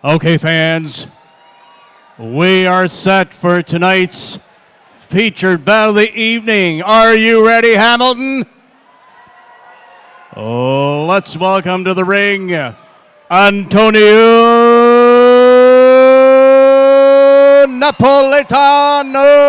Okay, fans, we are set for tonight's featured battle of the evening. Are you ready, Hamilton? Oh, let's welcome to the ring, Antonio Naplitano.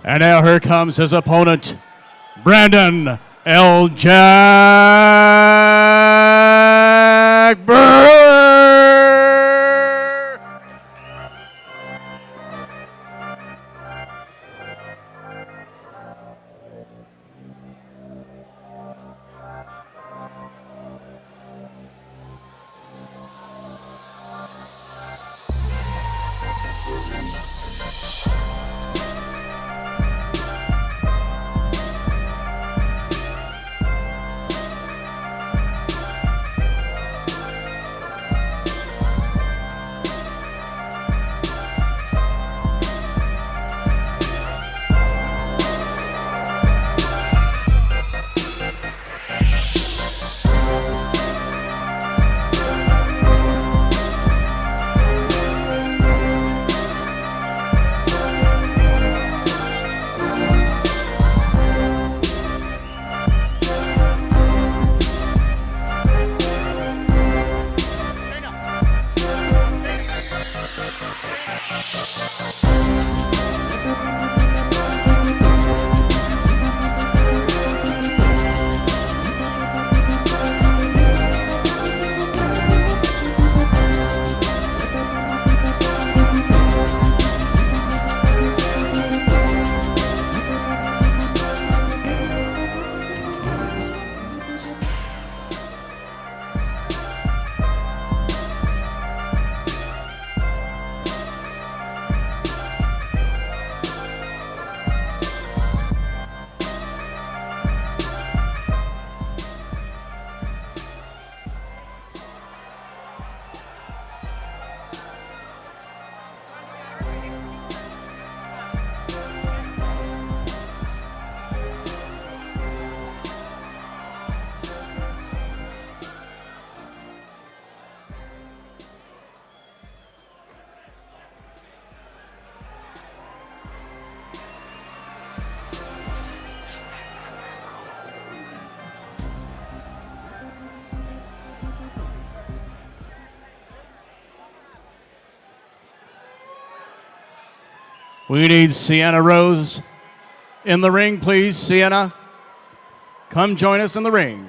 And now here comes his opponent, Brandon L. Jack Brewer. We need Sienna Rose in the ring, please. Sienna, come join us in the ring.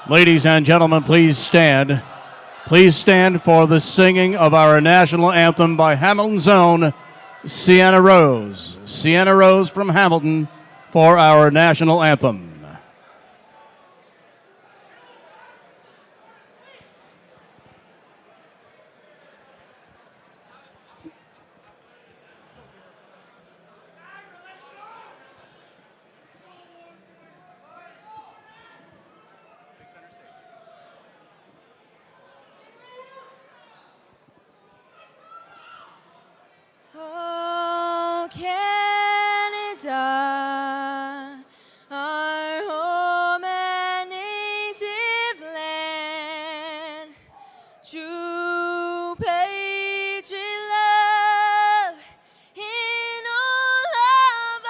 Ladies and gentlemen, please stand. Please stand for the singing of our national anthem by Hamilton's own Sienna Rose. Sienna Rose from Hamilton for our national anthem. patriot love in all of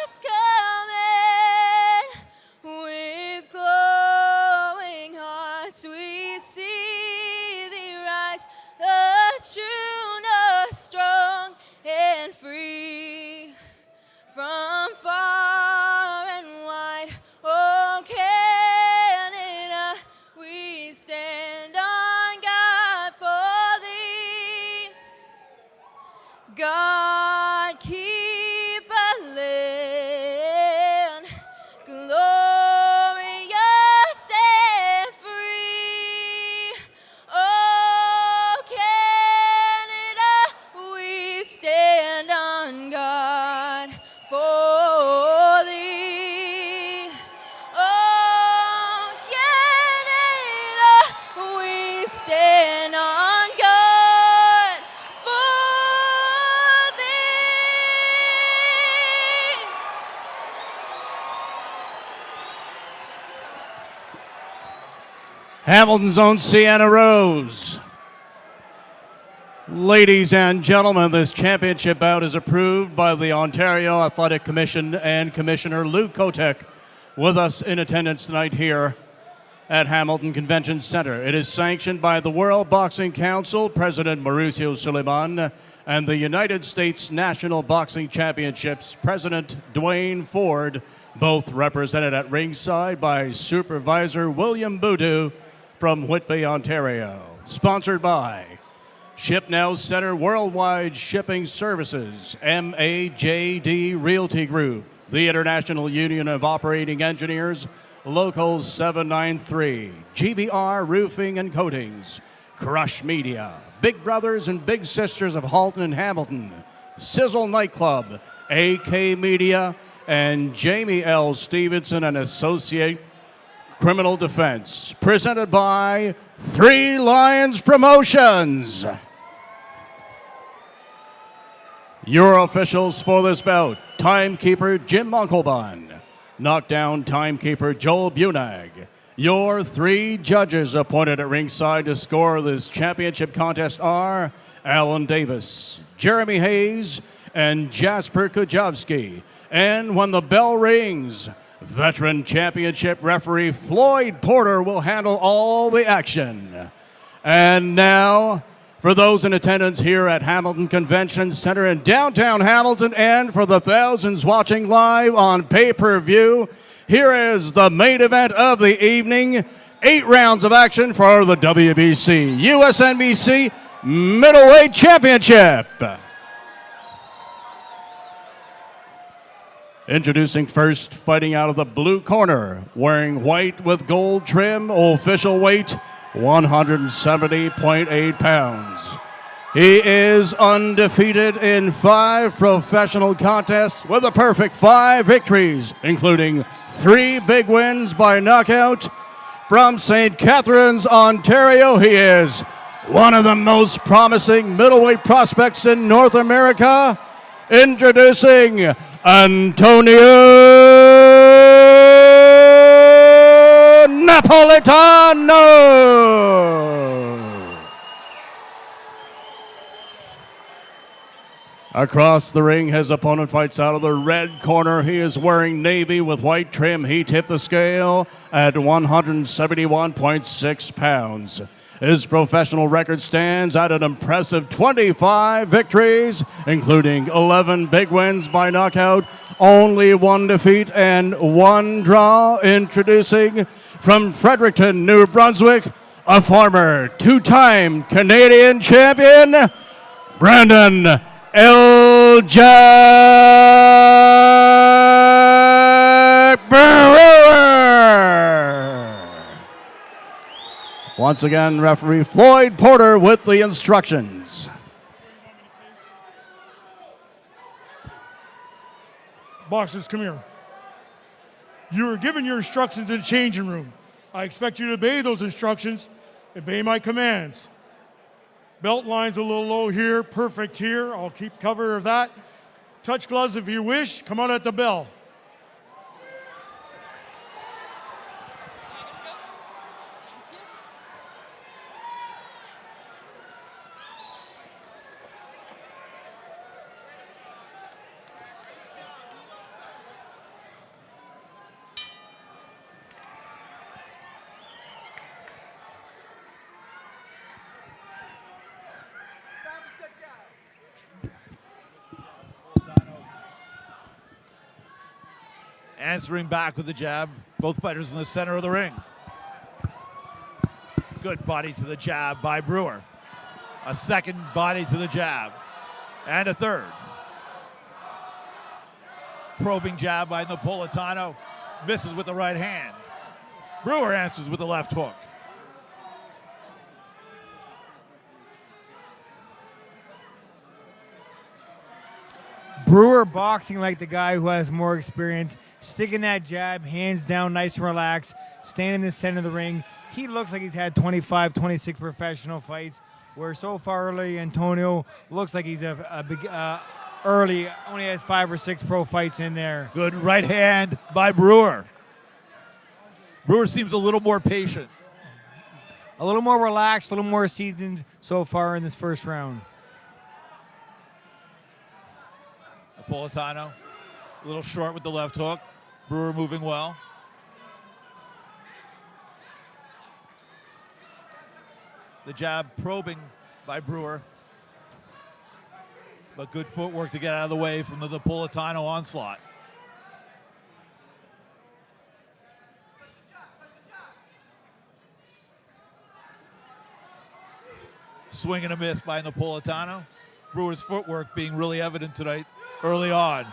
us coming. With glowing hearts we see thee rise, the true north, strong and free. From far and wide, oh Canada, we stand on God for thee. God keep our land glorious and free. Oh Canada, we stand on God for thee. Oh Canada, we stand on God for thee. Hamilton's own Sienna Rose. Ladies and gentlemen, this championship bout is approved by the Ontario Athletic Commission and Commissioner Luke Kotek with us in attendance tonight here at Hamilton Convention Center. It is sanctioned by the World Boxing Council, President Mauricio Suleiman, and the United States National Boxing Championships, President Dwayne Ford, both represented at ringside by Supervisor William Boudou from Whitby, Ontario. Sponsored by Ship Now Center Worldwide Shipping Services, MAJD Realty Group, the International Union of Operating Engineers, Local 793, GVR Roofing and Coatings, Crush Media, Big Brothers and Big Sisters of Halton and Hamilton, Sizzle Nightclub, AK Media, and Jamie L. Stevenson and Associate Criminal Defense. Presented by Three Lions Promotions. Your officials for this bout: timekeeper Jim Monkelbon, knockdown timekeeper Joel Bunag. Your three judges appointed at ringside to score this championship contest are Alan Davis, Jeremy Hayes, and Jasper Kujavsky. And when the bell rings, veteran championship referee Floyd Porter will handle all the action. And now, for those in attendance here at Hamilton Convention Center in downtown Hamilton, and for the thousands watching live on pay-per-view, here is the main event of the evening. 8 rounds of action for the WBC USNBC Middleweight Championship. Introducing first, fighting out of the blue corner, wearing white with gold trim, official weight 170.8 pounds. He is undefeated in 5 professional contests with a perfect 5 victories, including 3 big wins by knockout. From St. Catharines, Ontario, he is one of the most promising middleweight prospects in North America. Introducing Antonio Naplitano. Across the ring, his opponent fights out of the red corner. He is wearing navy with white trim. He tipped the scale at 171.6 pounds. His professional record stands at an impressive 25 victories, including 11 big wins by knockout, only 1 defeat and 1 draw. Introducing from Fredericton, New Brunswick, a former 2-time Canadian champion, Brandon L. Jack Brewer. Once again, referee Floyd Porter with the instructions. Boxers, come here. You were given your instructions in the changing room. I expect you to obey those instructions, obey my commands. Belt line's a little low here, perfect here. I'll keep cover of that. Touch gloves if you wish. Come out at the bell. Answering back with the jab. Both fighters in the center of the ring. Good body to the jab by Brewer. A second body to the jab. And a third. Probing jab by Napolitano. Misses with the right hand. Brewer answers with the left hook. Brewer boxing like the guy who has more experience, sticking that jab, hands down, nice and relaxed, standing in the center of the ring. He looks like he's had 25, 26 professional fights, where so far early Antonio looks like he's a big early, only has 5 or 6 pro fights in there. Good right hand by Brewer. Brewer seems a little more patient. A little more relaxed, a little more seasoned so far in this first round. Napolitano, a little short with the left hook. Brewer moving well. The jab probing by Brewer. But good footwork to get out of the way from the Napolitano onslaught. Swing and a miss by Napolitano. Brewer's footwork being really evident tonight early on.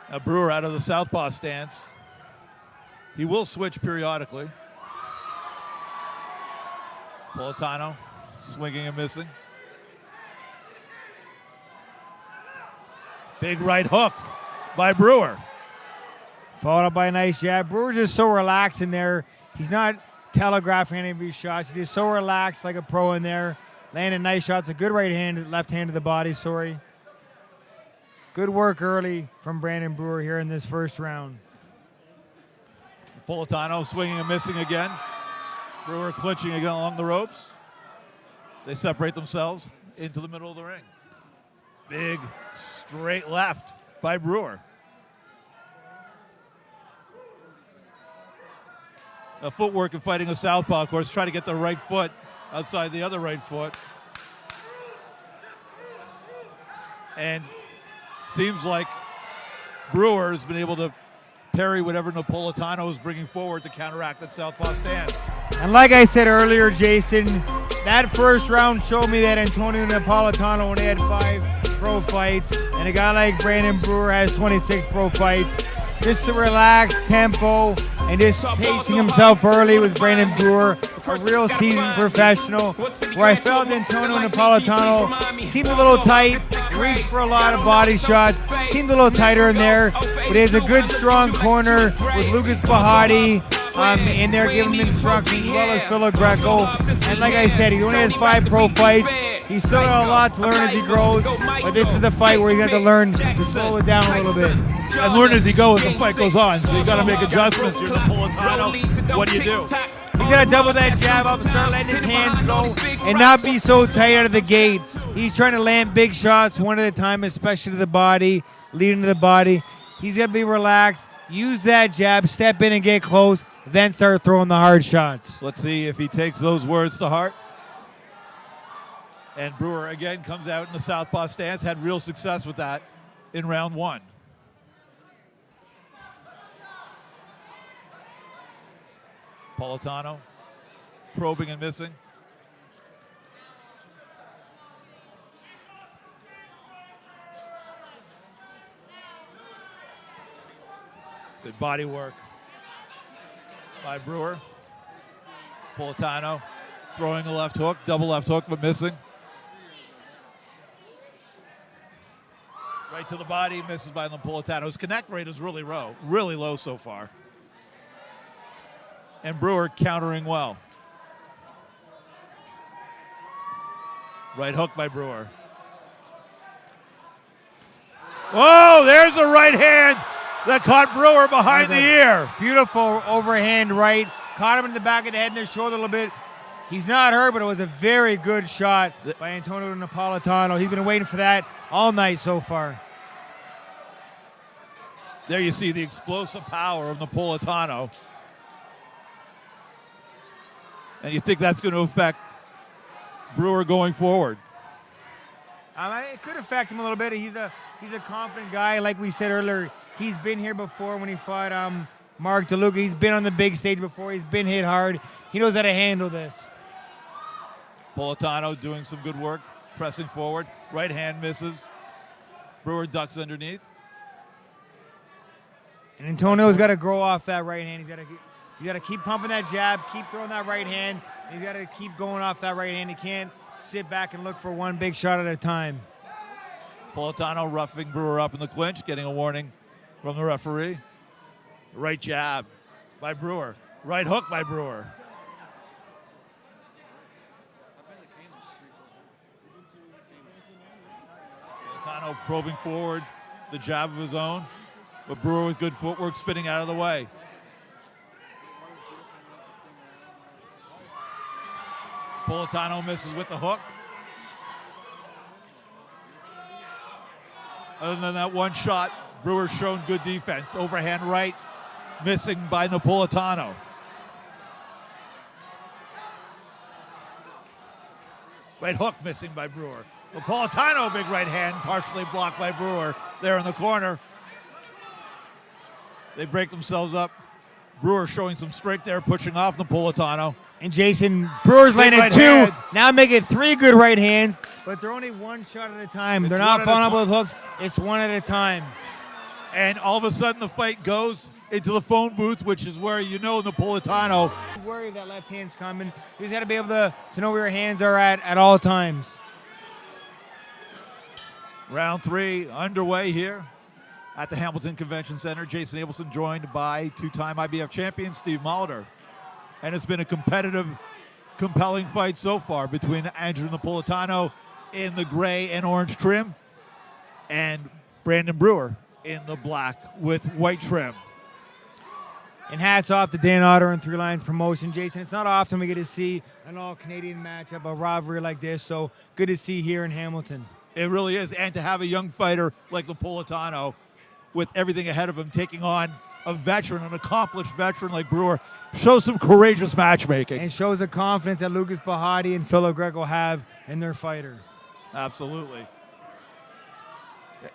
Now Brewer out of the southpaw stance. He will switch periodically. Napolitano swinging and missing. Big right hook by Brewer. Followed up by a nice jab. Brewer's just so relaxed in there. He's not telegraphing any of his shots. He's just so relaxed like a pro in there. Landing nice shots. A good right hand, left hand to the body, sorry. Good work early from Brandon Brewer here in this first round. Napolitano swinging and missing again. Brewer clinching again along the ropes. They separate themselves into the middle of the ring. Big straight left by Brewer. A footwork in fighting a southpaw, of course, try to get the right foot outside the other right foot. And seems like Brewer has been able to parry whatever Napolitano is bringing forward to counteract that southpaw stance. And like I said earlier, Jason, that first round showed me that Antonio Napolitano only had 5 pro fights, and a guy like Brandon Brewer has 26 pro fights. Just a relaxed tempo and just pacing himself early with Brandon Brewer, a real seasoned professional. Where I felt Antonio Napolitano seemed a little tight, reached for a lot of body shots, seemed a little tighter in there, but he has a good strong corner with Lucas Bahati in there giving him instructions, as well as Philip Greco. And like I said, he only has 5 pro fights. He's still got a lot to learn as he grows, but this is the fight where he's going to learn to slow it down a little bit. And learn as he goes as the fight goes on. So you got to make adjustments. You're Napolitano. What do you do? He's got to double that jab up, start letting his hands go, and not be so tight out of the gate. He's trying to land big shots one at a time, especially to the body, leading to the body. He's going to be relaxed, use that jab, step in and get close, then start throwing the hard shots. Let's see if he takes those words to heart. And Brewer again comes out in the southpaw stance, had real success with that in round 1. Napolitano probing and missing. Good body work by Brewer. Napolitano throwing the left hook, double left hook, but missing. Right to the body, misses by Napolitano. His connect rate is really low so far. And Brewer countering well. Right hook by Brewer. Whoa, there's a right hand that caught Brewer behind the ear. Beautiful overhand right. Caught him in the back of the head and the shoulder a little bit. He's not hurt, but it was a very good shot by Antonio Napolitano. He's been waiting for that all night so far. There you see the explosive power of Napolitano. And you think that's going to affect Brewer going forward? It could affect him a little bit. He's a confident guy. Like we said earlier, he's been here before when he fought Mark DeLuca. He's been on the big stage before. He's been hit hard. He knows how to handle this. Naplitano doing some good work, pressing forward. Right hand misses. Brewer ducks underneath. And Antonio's got to grow off that right hand. He's got to keep pumping that jab, keep throwing that right hand. He's got to keep going off that right hand. He can't sit back and look for one big shot at a time. Naplitano roughing Brewer up in the clinch, getting a warning from the referee. Right jab by Brewer. Right hook by Brewer. Naplitano probing forward, the jab of his own, but Brewer with good footwork spinning out of the way. Naplitano misses with the hook. Other than that one shot, Brewer's shown good defense. Overhand right, missing by Naplitano. Right hook missing by Brewer. Naplitano, big right hand, partially blocked by Brewer there in the corner. They break themselves up. Brewer showing some strength there, pushing off Naplitano. And Jason, Brewer's landed right two. hand. Now making three good right hands, but they're only one shot at a time. It's They're not one at a following up time. with hooks. It's one at a time. And all of a sudden the fight goes into the phone booth, which is where you know Naplitano. Worry that left hand's coming. You just got to be able to know where your hands are at all times. Round 3 underway here at the Hamilton Convention Center. Jason Abelson joined by two-time IBF champion Steve Molitor. And it's been a competitive, compelling fight so far between Andrew Naplitano in the gray and orange trim and Brandon Brewer in the black with white trim. And hats off to Dan Otter and Three Lions Promotion. Jason, it's not often we get to see an all-Canadian matchup, a rivalry like this, so good to see here in Hamilton. It really is, and to have a young fighter like Naplitano with everything ahead of him taking on a veteran, an accomplished veteran like Brewer, shows some courageous matchmaking. And shows the confidence that Lucas Bahati and Phil Greco have in their fighter. Absolutely.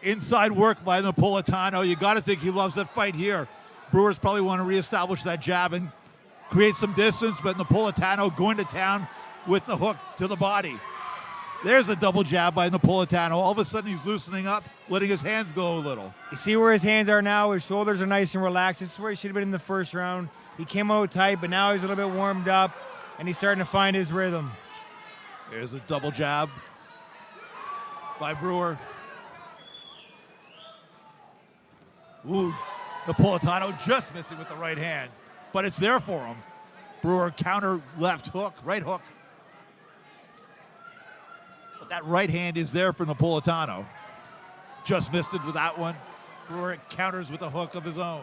Inside work by Naplitano. You got to think he loves that fight here. Brewers probably want to reestablish that jab and create some distance, but Naplitano going to town with the hook to the body. There's a double jab by Naplitano. All of a sudden he's loosening up, letting his hands go a little. You see where his hands are now? His shoulders are nice and relaxed. This is where he should have been in the first round. He came out tight, but now he's a little bit warmed up, and he's starting to find his rhythm. There's a double jab by Brewer. Ooh, Naplitano just missing with the right hand, but it's there for him. Brewer counter left hook, right hook. But that right hand is there for Naplitano. Just missed it with that one. Brewer counters with a hook of his own.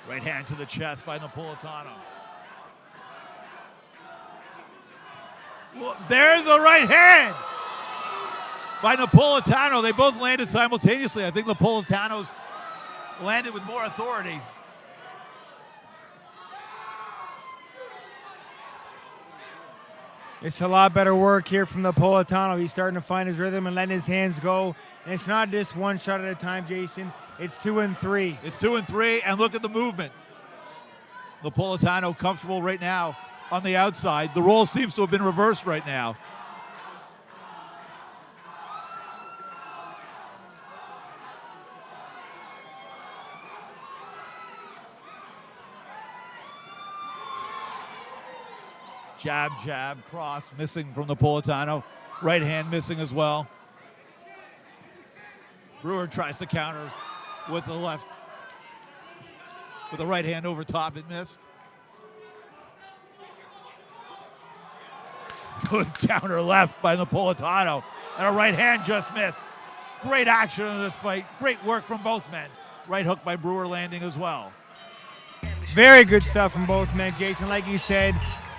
Right hand to the chest by Naplitano. Well, there's a right hand by Naplitano. They both landed simultaneously. I think Napolitano's landed with more authority. It's a lot better work here from Napolitano. He's starting to find his rhythm and letting his hands go. And it's not just one shot at a time, Jason. It's 2 and 3. It's 2 and 3, and look at the movement. Napolitano comfortable right now on the outside. The role seems to have been reversed right now. Jab, jab, cross, missing from Napolitano. Right hand missing as well. Brewer tries to counter with the left, with the right hand over top, it missed. Good counter left by Napolitano, and a right hand just missed. Great action in this fight. Great work from both men. Right hook by Brewer landing as well. Very good stuff from both men, Jason. Like you said,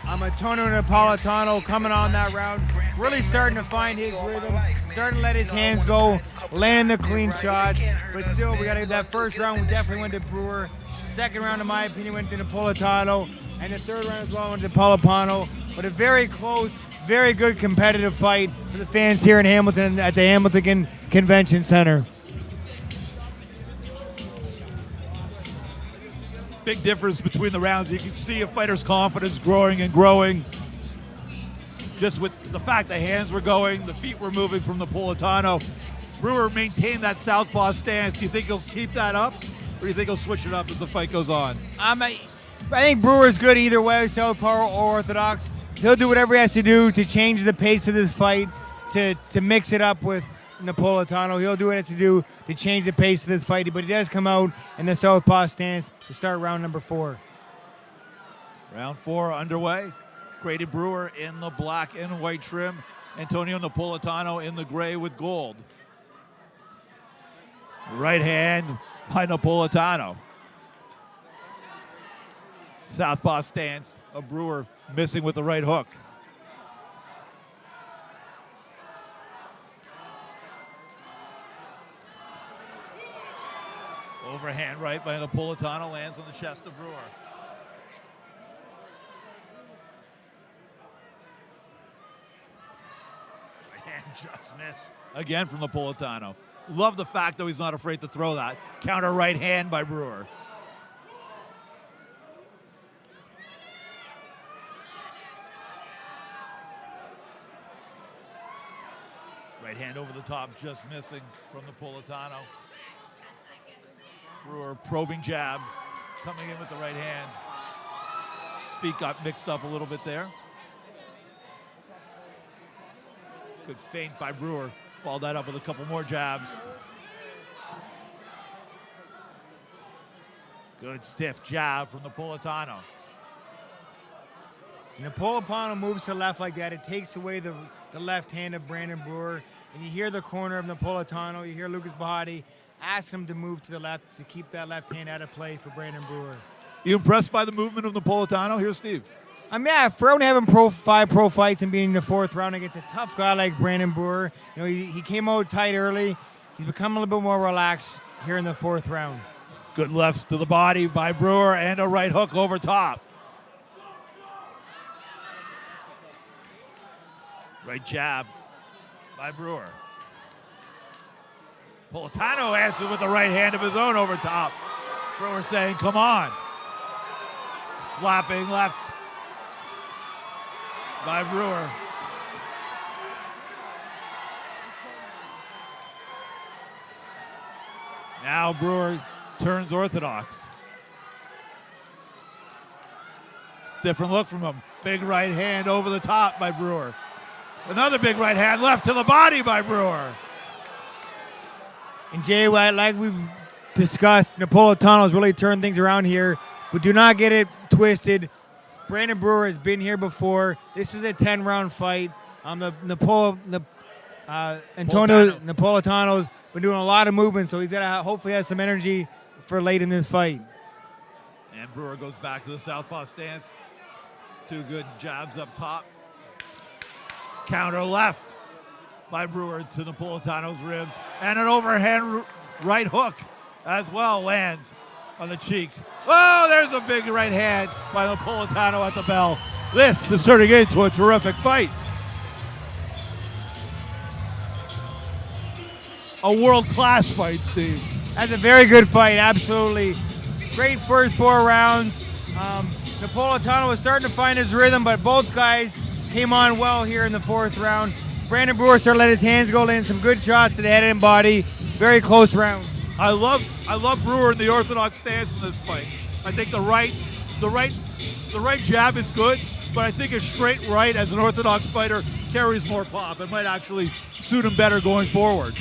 Antonio Napolitano coming on that round, really starting to find his rhythm, starting to let his hands go, landing the clean shots. But still, we got to get that first round. We definitely went to Brewer. Second round, in my opinion, went to Napolitano, and the third round as well went to Napolitano. But a very close, very good competitive fight for the fans here in Hamilton at the Hamilton Convention Center. Big difference between the rounds. You can see a fighter's confidence growing and growing. Just with the fact the hands were going, the feet were moving from Napolitano. Brewer maintained that southpaw stance. Do you think he'll keep that up? Or do you think he'll switch it up as the fight goes on? I think Brewer's good either way, southpaw or orthodox. He'll do whatever he has to do to change the pace of this fight, to mix it up with Napolitano. He'll do what he has to do to change the pace of this fight, but he does come out in the southpaw stance to start round number 4. Round 4 underway. Grady Brewer in the black and white trim. Antonio Napolitano in the gray with gold. Right hand by Napolitano. Southpaw stance of Brewer missing with the right hook. Overhand right by Napolitano lands on the chest of Brewer. Right hand just missed. Again from Napolitano. Love the fact, though, he's not afraid to throw that. Counter right hand by Brewer. Right hand over the top, just missing from Napolitano. Brewer probing jab, coming in with the right hand. Feet got mixed up a little bit there. Good feint by Brewer. Followed that up with a couple more jabs. Good stiff jab from Napolitano. Napolitano moves to the left like that. It takes away the left hand of Brandon Brewer. And you hear the corner of Napolitano. You hear Lucas Bahati ask him to move to the left to keep that left hand out of play for Brandon Brewer. You impressed by the movement of Napolitano? Here's Steve. Yeah, for only having 5 pro fights and being in the 4th round against a tough guy like Brandon Brewer, he came out tight early. He's become a little bit more relaxed here in the 4th round. Good left to the body by Brewer and a right hook over top. Right jab by Brewer. Napolitano answered with the right hand of his own over top. Brewer saying, come on. Slapping left by Brewer. Now Brewer turns orthodox. Different look from him. Big right hand over the top by Brewer. Another big right hand left to the body by Brewer. And Jay, like we've discussed, Napolitano's really turned things around here, but do not get it twisted. Brandon Brewer has been here before. This is a 10-round fight. Antonio Napolitano's been doing a lot of movement, so he's got to hopefully have some energy for late in this fight. And Brewer goes back to the southpaw stance. 2 good jabs up top. Counter left by Brewer to Napolitano's ribs. And an overhand right hook as well lands on the cheek. Oh, there's a big right hand by Napolitano at the bell. This is turning into a terrific fight. A world-class fight, Steve. That's a very good fight, absolutely. Great first 4 rounds. Napolitano was starting to find his rhythm, but both guys came on well here in the 4th round. Brandon Brewer started to let his hands go, land some good shots to the head and body. Very close round. I love Brewer in the orthodox stance in this fight. I think the right jab is good, but I think a straight right as an orthodox fighter carries more pop. It might actually suit him better going forward.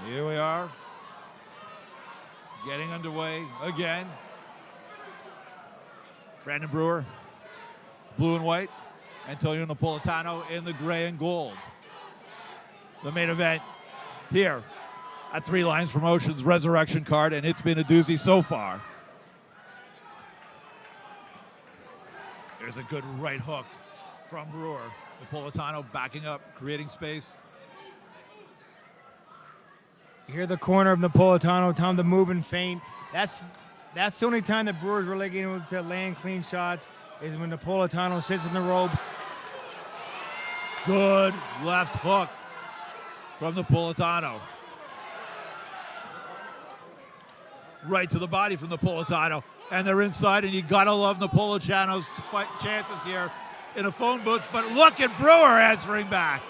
Here we are. Getting underway again. Brandon Brewer, blue and white. Antonio Napolitano in the gray and gold. The main event here at Three Lions Promotions Resurrection card, and it's been a doozy so far. There's a good right hook from Brewer. Napolitano backing up, creating space. You hear the corner of Napolitano, time to move and feint. That's the only time the Brewers were getting able to land clean shots is when Napolitano sits in the ropes. Good left hook from Napolitano. Right to the body from Napolitano. And they're inside, and you gotta love Napolitano's chances here in a phone booth. But look at Brewer answering back.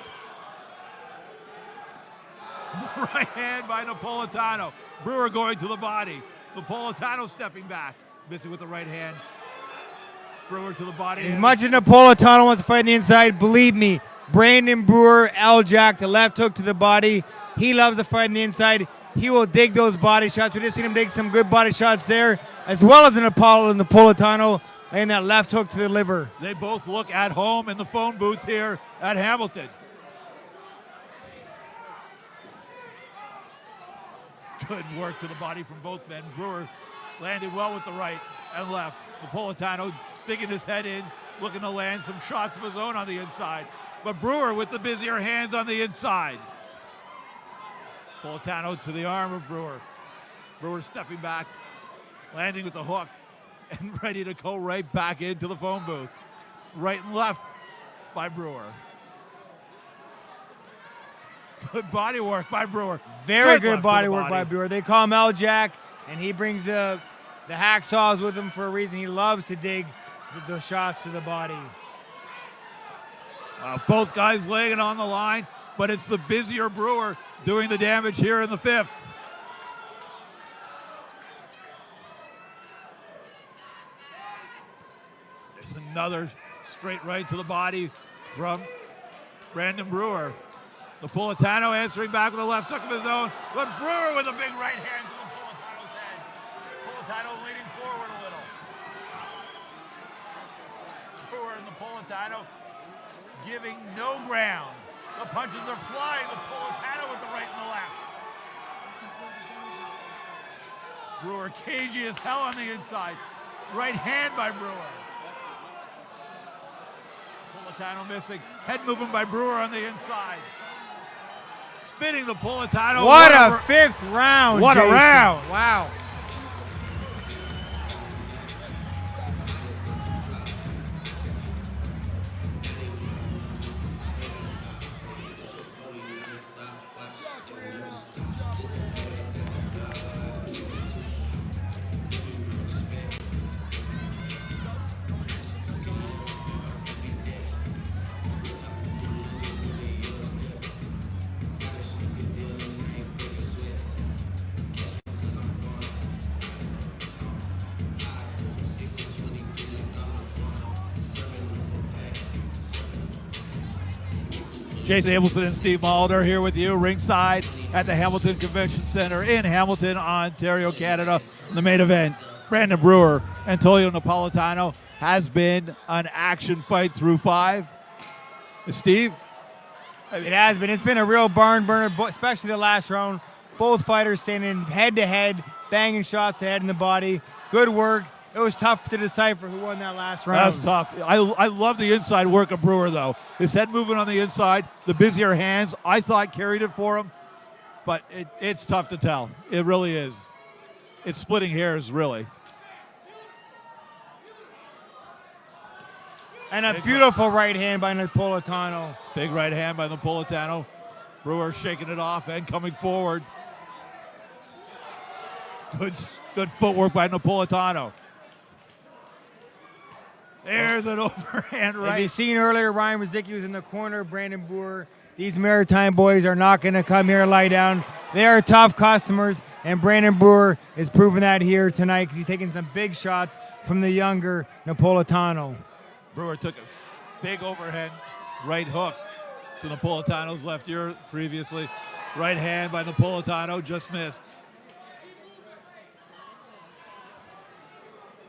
Right hand by Napolitano. Brewer going to the body. Napolitano stepping back. Missing with the right hand. Brewer to the body. As much as Napolitano wants to fight on the inside, believe me, Brandon Brewer, L-Jack, the left hook to the body. He loves to fight on the inside. He will dig those body shots. We just seen him dig some good body shots there, as well as Napolitano laying that left hook to the liver. They both look at home in the phone booth here at Hamilton. Good work to the body from both men. Brewer landed well with the right and left. Napolitano digging his head in, looking to land some shots of his own on the inside. But Brewer with the busier hands on the inside. Napolitano to the arm of Brewer. Brewer stepping back, landing with the hook, and ready to go right back into the phone booth. Right and left by Brewer. Good body work by Brewer. Very good body work by Brewer. They call him L-Jack, and he brings the hacksaws with him for a reason. He loves to dig the shots to the body. Both guys laying it on the line, but it's the busier Brewer doing the damage here in the fifth. There's another straight right to the body from Brandon Brewer. Napolitano answering back with a left hook of his own, but Brewer with a big right hand to Napolitano's head. Napolitano leaning forward a little. Brewer and Napolitano giving no ground. The punches are flying. Napolitano with the right and the left. Brewer cagey as hell on the inside. Right hand by Brewer. Napolitano missing. Head moving by Brewer on the inside. Spinning Napolitano. What a fifth round, What Jason. a round. Wow. Jason Abelson and Steve Mulder here with you ringside at the Hamilton Convention Center in Hamilton, Ontario, Canada. The main event, Brandon Brewer, Antonio Napolitano, has been an action fight through 5. Steve? It has been. It's been a real barn burner, especially the last round. Both fighters standing head to head, banging shots to head in the body. Good work. It was tough to decipher who won that last round. That was tough. I love the inside work of Brewer, though. His head moving on the inside, the busier hands, I thought carried it for him. But it's tough to tell. It really is. It's splitting hairs, really. And a beautiful right hand by Napolitano. Big right hand by Napolitano. Brewer shaking it off and coming forward. Good footwork by Napolitano. There's an overhand right. If you've seen earlier, Ryan Ruzicki was in the corner, Brandon Brewer. These Maritime boys are not going to come here and lie down. They are tough customers, and Brandon Brewer is proving that here tonight because he's taking some big shots from the younger Napolitano. Brewer took a big overhand right hook to Napolitano's left ear previously. Right hand by Napolitano, just missed.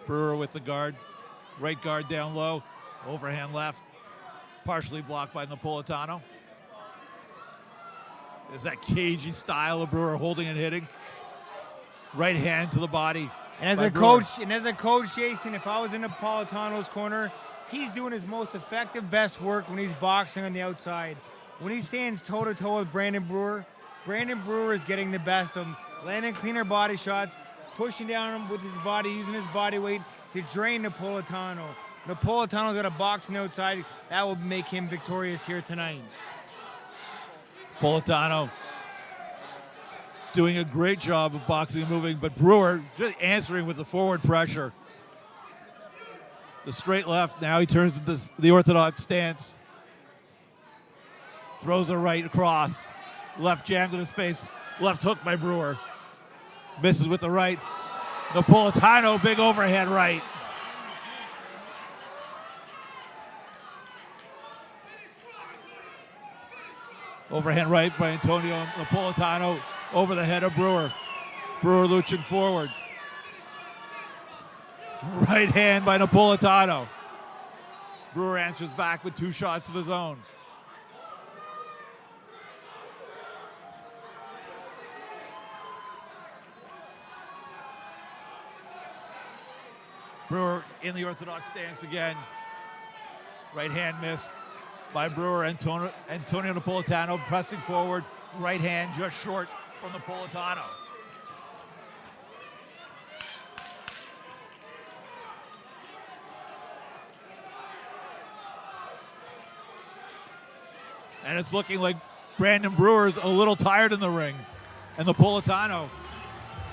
Brewer with the guard. Right guard down low. Overhand left. Partially blocked by Napolitano. Is that cagey style of Brewer, holding and hitting. Right hand to the body. And as a coach, Jason, if I was in Napolitano's corner, he's doing his most effective, best work when he's boxing on the outside. When he stands toe-to-toe with Brandon Brewer is getting the best of him, landing cleaner body shots, pushing down him with his body, using his body weight to drain Napolitano. Napolitano's got a box on the outside. That will make him victorious here tonight. Napolitano doing a great job of boxing and moving, but Brewer just answering with the forward pressure. The straight left, now he turns into the orthodox stance. Throws a right across. Left jammed in his face. Left hook by Brewer. Misses with the right. Napolitano, big overhead right. Overhand right by Antonio Napolitano over the head of Brewer. Brewer luching forward. Right hand by Napolitano. Brewer answers back with 2 shots of his own. Brewer in the orthodox stance again. Right hand missed by Brewer. Antonio Napolitano pressing forward. Right hand just short from Napolitano. And it's looking like Brandon Brewer's a little tired in the ring. And Napolitano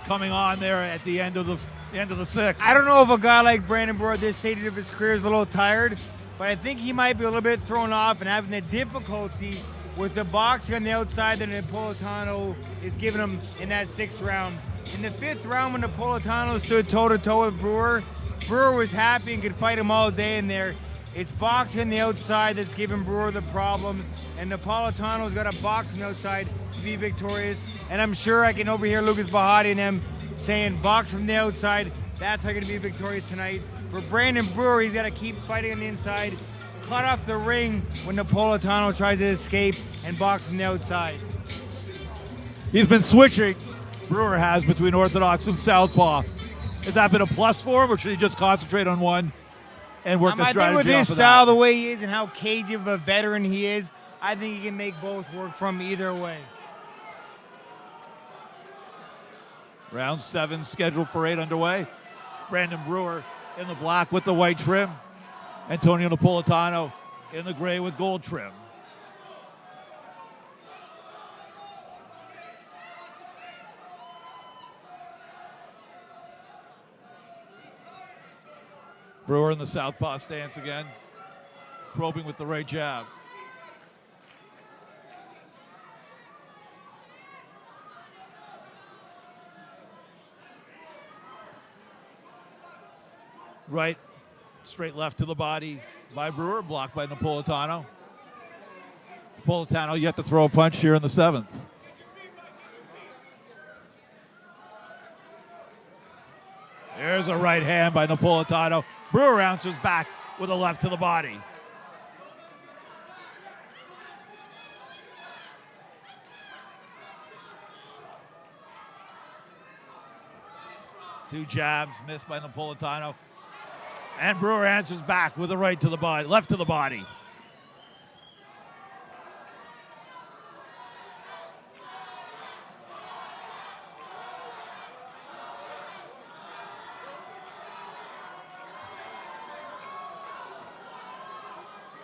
coming on there at the end of the 6th. I don't know if a guy like Brandon Brewer at this stage of his career is a little tired, but I think he might be a little bit thrown off and having the difficulty with the boxing on the outside that Napolitano is giving him in that 6th round. In the 5th round, when Napolitano stood toe-to-toe with Brewer, Brewer was happy and could fight him all day in there. It's boxing on the outside that's giving Brewer the problems, and Napolitano's got a box on the outside to be victorious. And I'm sure I can overhear Lucas Bahati and them saying box from the outside, that's how you're going to be victorious tonight. For Brandon Brewer, he's got to keep fighting on the inside, cut off the ring when Napolitano tries to escape and box from the outside. He's been switching, Brewer has, between orthodox and southpaw. Has that been a plus for him, or should he just concentrate on one and work the strategy I think with his off of style, that? the way he is, and how cagey of a veteran he is, I think he can make both work from either way. Round 7 scheduled for 8 underway. Brandon Brewer in the black with the white trim. Antonio Napolitano in the gray with gold trim. Brewer in the southpaw stance again. Probing with the right jab. Right, straight left to the body by Brewer, blocked by Napolitano. Napolitano yet to throw a punch here in the 7th. There's a right hand by Napolitano. Brewer answers back with a left to the body. Two jabs missed by Napolitano. And Brewer answers back with a right to the body, left to the body.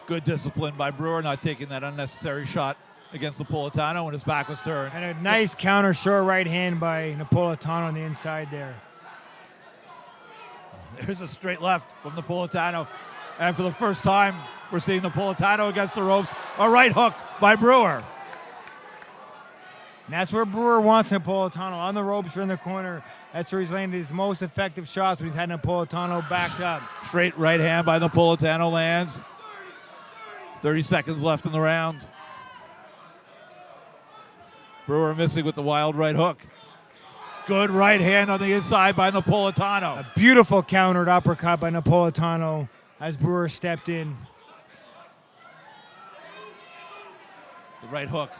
Good discipline by Brewer, not taking that unnecessary shot against Napolitano when his back was turned. And a nice counter short right hand by Napolitano on the inside there. There's a straight left from Napolitano. And for the first time, we're seeing Napolitano against the ropes. A right hook by Brewer. And that's where Brewer wants Napolitano, on the ropes or in the corner. That's where he's landed his most effective shots when he's had Napolitano backed up. Straight right hand by Napolitano lands. 30 seconds left in the round. Brewer missing with the wild right hook. Good right hand on the inside by Napolitano. A beautiful countered uppercut by Napolitano as Brewer stepped in. The right hook,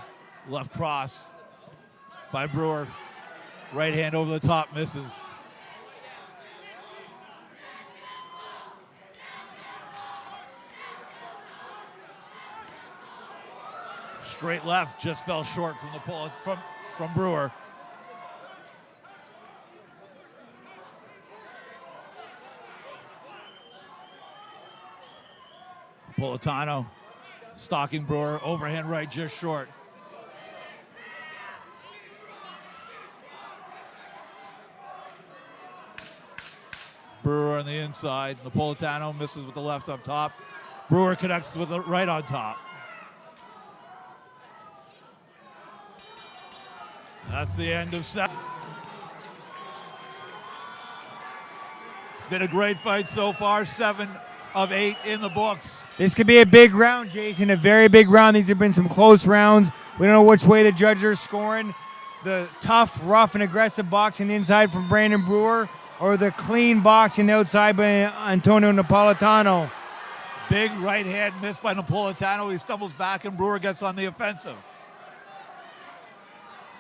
left cross by Brewer. Right hand over the top, misses. Straight left just fell short from Brewer. Napolitano stalking Brewer, overhand right just short. Brewer on the inside. Napolitano misses with the left up top. Brewer connects with the right on top. That's the end of set. It's been a great fight so far. 7 of 8 in the books. This could be a big round, Jason, a very big round. These have been some close rounds. We don't know which way the judges are scoring. The tough, rough, and aggressive boxing inside from Brandon Brewer, or the clean boxing the outside by Antonio Napolitano. Big right hand missed by Napolitano. He stumbles back and Brewer gets on the offensive.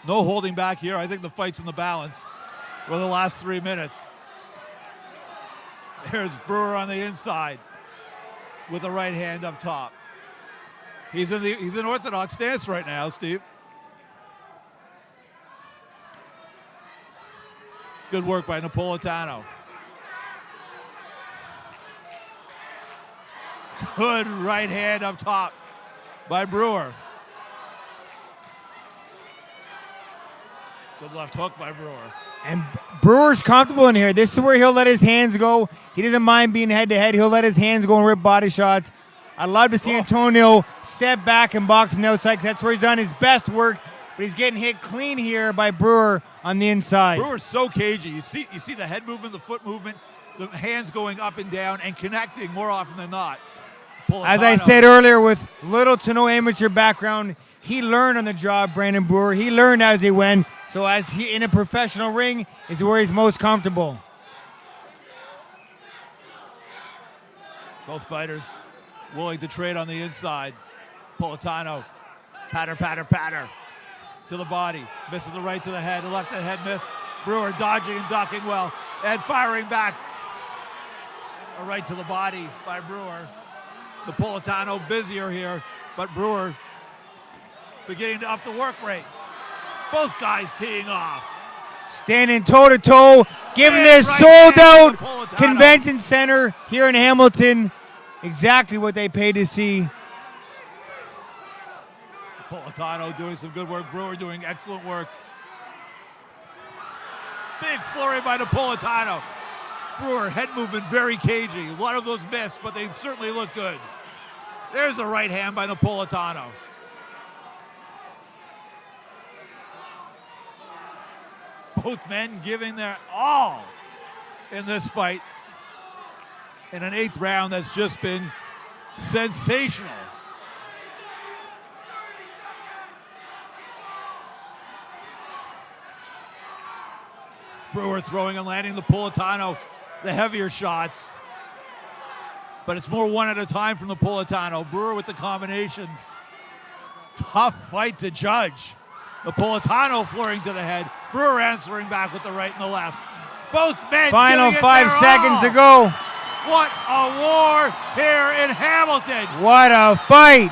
No holding back here. I think the fight's in the balance for the last 3 minutes. There's Brewer on the inside with the right hand up top. He's in orthodox stance right now, Steve. Good work by Napolitano. Good right hand up top by Brewer. Good left hook by Brewer. And Brewer's comfortable in here. This is where he'll let his hands go. He doesn't mind being head-to-head. He'll let his hands go and rip body shots. I'd love to see Antonio step back and box from the outside. That's where he's done his best work. But he's getting hit clean here by Brewer on the inside. Brewer's so cagey. You see the head movement, the foot movement, the hands going up and down and connecting more often than not. As I said earlier, with little to no amateur background, he learned on the job, Brandon Brewer. He learned as he went. So as he in a professional ring is where he's most comfortable. Both fighters willing to trade on the inside. Napolitano, patter to the body. Misses the right to the head, the left to the head miss. Brewer dodging and ducking well and firing back. A right to the body by Brewer. Napolitano busier here, but Brewer beginning to up the work rate. Both guys teeing off. Standing toe-to-toe, giving this sold-out convention center here in Hamilton exactly what they paid to see. Napolitano doing some good work. Brewer doing excellent work. Big flurry by Napolitano. Brewer head movement very cagey. A lot of those missed, but they certainly look good. There's the right hand by Napolitano. Both men giving their all in this fight in an 8th round that's just been sensational. Brewer throwing and landing Napolitano the heavier shots, but it's more one at a time from Napolitano. Brewer with the combinations. Tough fight to judge. Napolitano flurrying to the head. Brewer answering back with the right and the left. Both men. Final 5 seconds to go. What a war here in Hamilton. What a fight.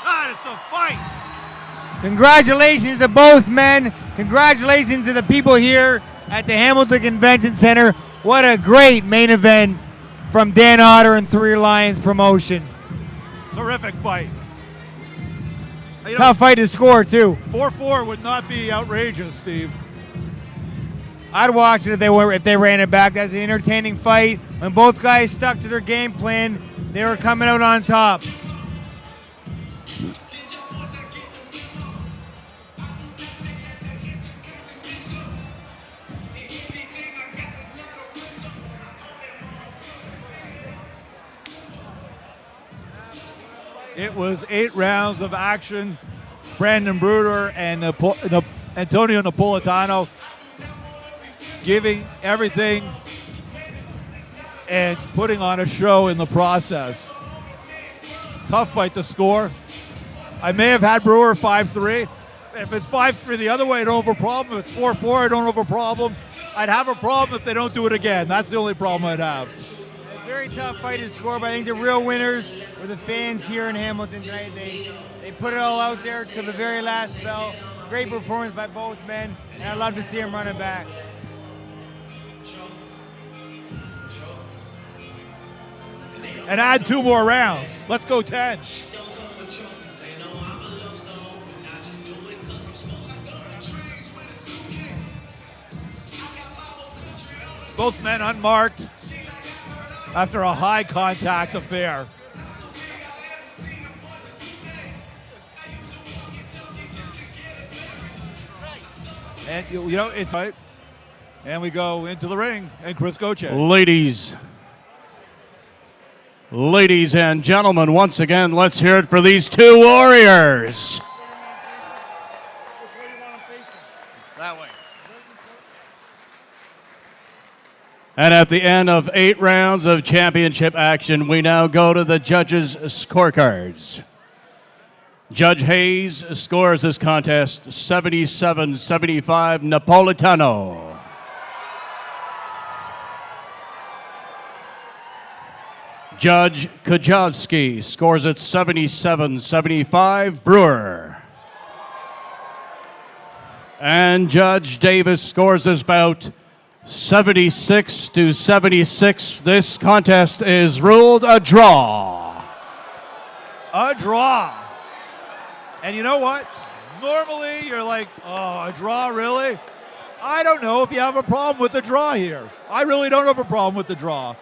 God, it's a fight. Congratulations to both men. Congratulations to the people here at the Hamilton Convention Center. What a great main event from Dan Otter and Three Lions Promotion. Terrific fight. Tough fight to score, too. 4-4 would not be outrageous, Steve. I'd watch it if they ran it back. That's an entertaining fight. When both guys stuck to their game plan, they were coming out on top. It was 8 rounds of action. Brandon Brewer and Antonio Napolitano giving everything and putting on a show in the process. Tough fight to score. I may have had Brewer 5-3. If it's 5-3 the other way, I don't have a problem. If it's 4-4, I don't have a problem. I'd have a problem if they don't do it again. That's the only problem I'd have. A very tough fight to score, but I think the real winners were the fans here in Hamilton tonight. They put it all out there to the very last bell. Great performance by both men, and I'd love to see them running back. And add 2 more rounds. Let's go 10. Both men unmarked after a high contact affair. And you know, it's right. And we go into the ring, and Chris Goche. Ladies and gentlemen, once again, let's hear it for these two warriors. That way. And at the end of 8 rounds of championship action, we now go to the judges' scorecards. Judge Hayes scores this contest 77-75 Napolitano. Judge Kujawski scores it 77-75 Brewer. And Judge Davis scores this bout 76-76. This contest is ruled a draw. A draw. And you know what? Normally you're like, oh, a draw, really? I don't know if you have a problem with the draw here. I really don't have a problem with the draw.